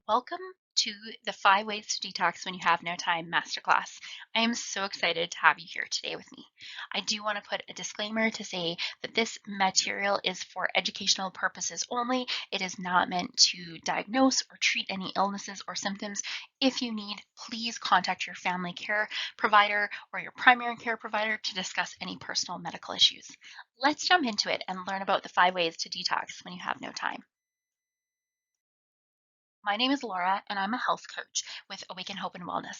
Welcome to the 5 Ways to Detox When You Have No Time Masterclass. I am so excited to have you here today with me. I do want to put a disclaimer to say that this material is for educational purposes only. It is not meant to diagnose or treat any illnesses or symptoms. If you need, please contact your family care provider or your primary care provider to discuss any personal medical issues. Let's jump into it and learn about the 5 ways to detox when you have no time. My name is Laura, and I'm a health coach with Awaken Hope and Wellness.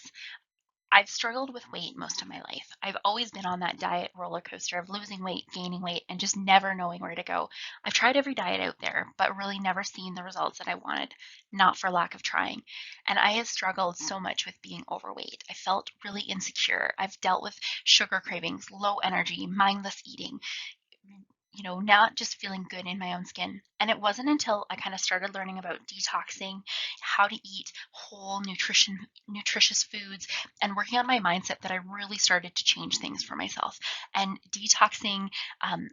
I've struggled with weight most of my life. I've always been on that diet roller coaster of losing weight, gaining weight, and just never knowing where to go. I've tried every diet out there, but really never seen the results that I wanted, not for lack of trying. And I have struggled so much with being overweight. I felt really insecure. I've dealt with sugar cravings, low energy, mindless eating, not just feeling good in my own skin. And it wasn't until I kind of started learning about detoxing, how to eat whole nutritious foods, and working on my mindset that I really started to change things for myself. And detoxing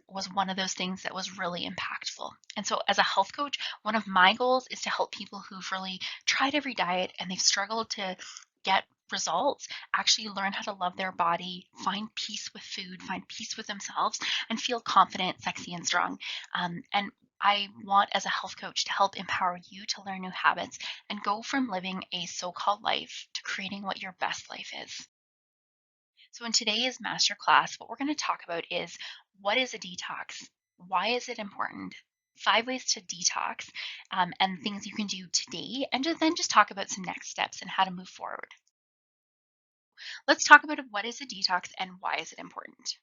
was one of those things that was really impactful. And so, as a health coach, one of my goals is to help people who've really tried every diet and they've struggled to get results actually learn how to love their body, find peace with food, find peace with themselves, and feel confident, sexy, and strong. And I want, as a health coach, to help empower you to learn new habits and go from living a so called life to creating what your best life is. So, in today's masterclass, what we're going to talk about is what is a detox? Why is it important? 5 ways to detox, and things you can do today, and then just talk about some next steps and how to move forward. Let's talk about what is a detox and why is it important.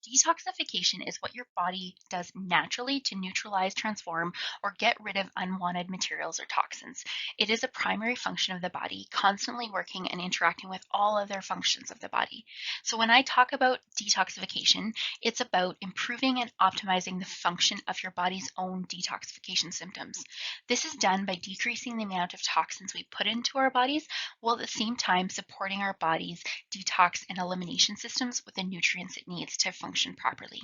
Detoxification is what your body does naturally to neutralize, transform, or get rid of unwanted materials or toxins. It is a primary function of the body, constantly working and interacting with all other functions of the body. So, when I talk about detoxification, it's about improving and optimizing the function of your body's own detoxification symptoms. This is done by decreasing the amount of toxins we put into our bodies, while at the same time supporting our body's detox and elimination systems with the nutrients it needs to function properly.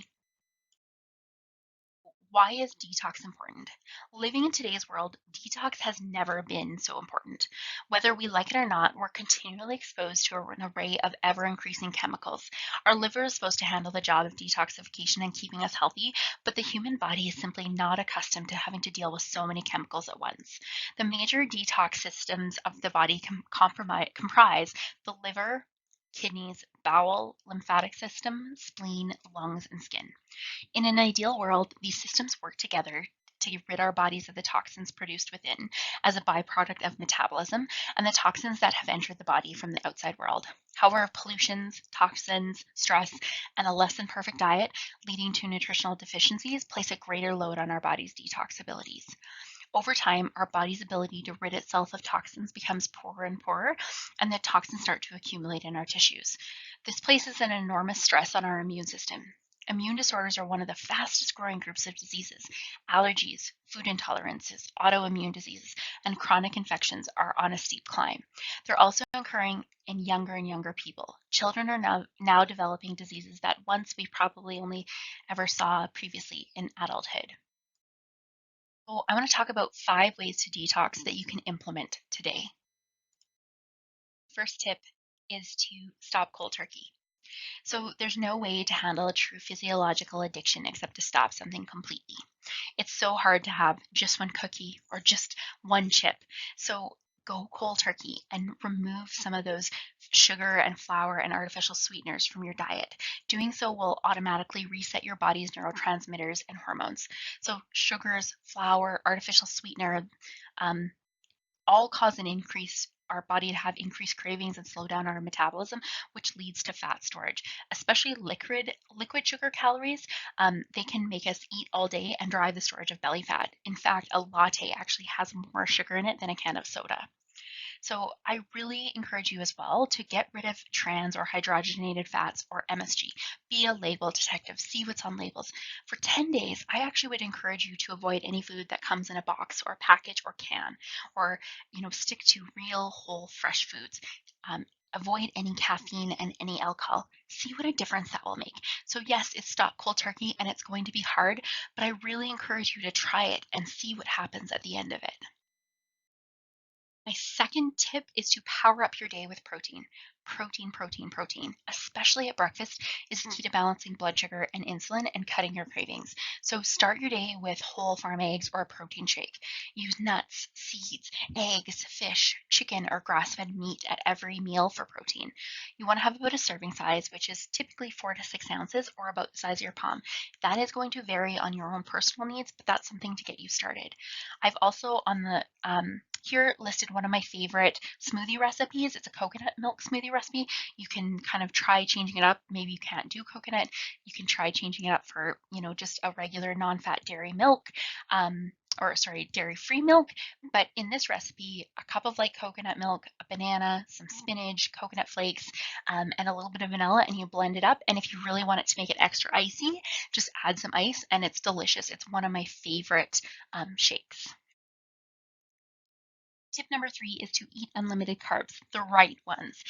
Why is detox important? Living in today's world, detox has never been so important. Whether we like it or not, we're continually exposed to an array of ever increasing chemicals. Our liver is supposed to handle the job of detoxification and keeping us healthy, but the human body is simply not accustomed to having to deal with so many chemicals at once. The major detox systems of the body comprise the liver, kidneys, bowel, lymphatic system, spleen, lungs, and skin. In an ideal world, these systems work together to rid our bodies of the toxins produced within as a byproduct of metabolism and the toxins that have entered the body from the outside world. However, pollutions, toxins, stress, and a less than perfect diet leading to nutritional deficiencies place a greater load on our body's detox abilities. Over time, our body's ability to rid itself of toxins becomes poorer and poorer, and the toxins start to accumulate in our tissues. This places an enormous stress on our immune system. Immune disorders are one of the fastest growing groups of diseases. Allergies, food intolerances, autoimmune diseases, and chronic infections are on a steep climb. They're also occurring in younger and younger people. Children are now developing diseases that once we probably only ever saw previously in adulthood. So I want to talk about 5 ways to detox that you can implement today. First tip is to stop cold turkey. So there's no way to handle a true physiological addiction except to stop something completely. It's so hard to have just one cookie or just one chip. So go cold turkey and remove some of those sugar and flour and artificial sweeteners from your diet. Doing so will automatically reset your body's neurotransmitters and hormones. So sugars, flour, artificial sweetener, um, all cause an increase our body to have increased cravings and slow down our metabolism, which leads to fat storage. Especially liquid sugar calories, they can make us eat all day and drive the storage of belly fat. In fact, a latte actually has more sugar in it than a can of soda. So I really encourage you as well to get rid of trans or hydrogenated fats or MSG. Be a label detective, see what's on labels. For 10 days, I actually would encourage you to avoid any food that comes in a box or package or can, or stick to real, whole, fresh foods. Avoid any caffeine and any alcohol. See what a difference that will make. So yes, it's stop cold turkey and it's going to be hard, but I really encourage you to try it and see what happens at the end of it. My second tip is to power up your day with protein. Protein, protein, protein, especially at breakfast, is key to balancing blood sugar and insulin and cutting your cravings. So start your day with whole farm eggs or a protein shake. Use nuts, seeds, eggs, fish, chicken, or grass fed meat at every meal for protein. You want to have about a serving size, which is typically 4 to 6 ounces or about the size of your palm. That is going to vary on your own personal needs, but that's something to get you started. I've also on the here listed one of my favorite smoothie recipes. It's a coconut milk smoothie recipe. You can kind of try changing it up. Maybe you can't do coconut. You can try changing it up for, just a regular non-fat dairy milk. Or sorry, dairy-free milk. But in this recipe, a cup of light coconut milk, a banana, some spinach, coconut flakes, and a little bit of vanilla, and you blend it up. And if you really want it to make it extra icy, just add some ice, and it's delicious. It's one of my favorite shakes. Tip number three is to eat unlimited carbs, the right ones.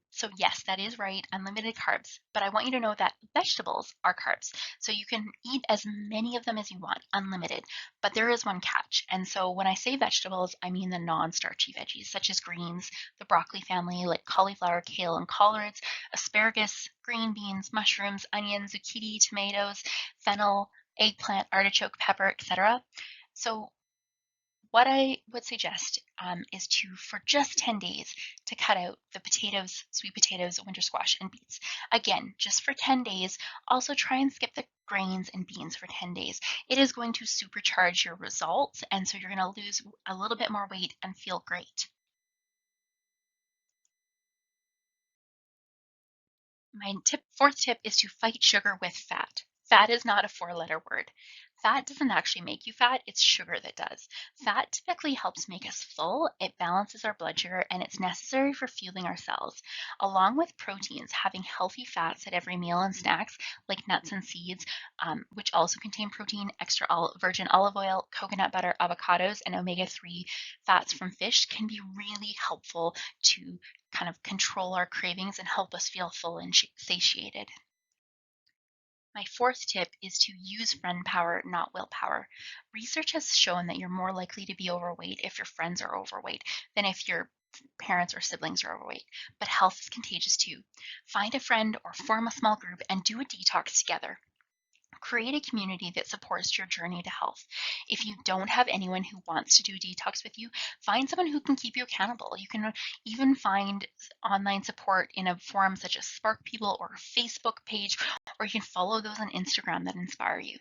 So, yes, that is right, unlimited carbs. But I want you to know that vegetables are carbs. So, you can eat as many of them as you want, unlimited. But there is one catch. And so, when I say vegetables, I mean the non starchy veggies, such as greens, the broccoli family, like cauliflower, kale, and collards, asparagus, green beans, mushrooms, onions, zucchini, tomatoes, fennel, eggplant, artichoke, pepper, etc. So, what I would suggest is to, for just 10 days, to cut out the potatoes, sweet potatoes, winter squash, and beets. Again, just for 10 days. Also, try and skip the grains and beans for 10 days. It is going to supercharge your results, and so you're going to lose a little bit more weight and feel great. My fourth tip is to fight sugar with fat. Fat is not a four-letter word. Fat doesn't actually make you fat, it's sugar that does. Fat typically helps make us full, it balances our blood sugar, and it's necessary for fueling our cells. Along with proteins, having healthy fats at every meal and snacks, like nuts and seeds, which also contain protein, virgin olive oil, coconut butter, avocados, and omega-3 fats from fish, can be really helpful to kind of control our cravings and help us feel full and satiated. My fourth tip is to use friend power, not willpower. Research has shown that you're more likely to be overweight if your friends are overweight than if your parents or siblings are overweight. But health is contagious too. Find a friend or form a small group and do a detox together. Create a community that supports your journey to health. If you don't have anyone who wants to do detox with you, find someone who can keep you accountable. You can even find online support in a forum such as Spark People or a Facebook page, or you can follow those on Instagram that inspire you.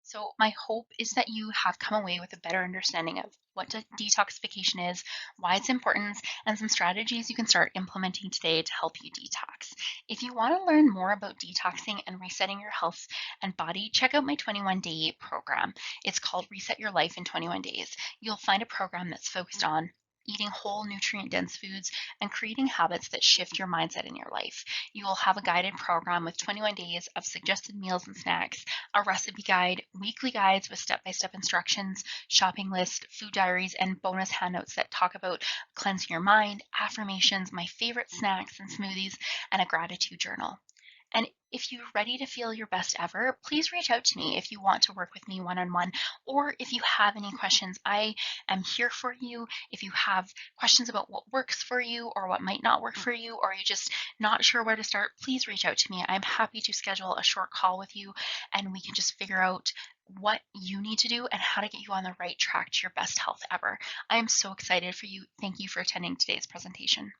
So, my hope is that you have come away with a better understanding of what detoxification is, why it's important, and some strategies you can start implementing today to help you detox. If you want to learn more about detoxing and resetting your health and body, check out my 21-day program. It's called Reset Your Life in 21 Days. You'll find a program that's focused on eating whole nutrient dense foods and creating habits that shift your mindset in your life. You will have a guided program with 21 days of suggested meals and snacks, a recipe guide, weekly guides with step-by-step instructions, shopping list, food diaries, and bonus handouts that talk about cleansing your mind, affirmations, my favorite snacks and smoothies, and a gratitude journal. And if you're ready to feel your best ever, please reach out to me if you want to work with me one on one, or if you have any questions. I am here for you. If you have questions about what works for you or what might not work for you, or you're just not sure where to start, please reach out to me. I'm happy to schedule a short call with you and we can just figure out what you need to do and how to get you on the right track to your best health ever. I am so excited for you. Thank you for attending today's presentation.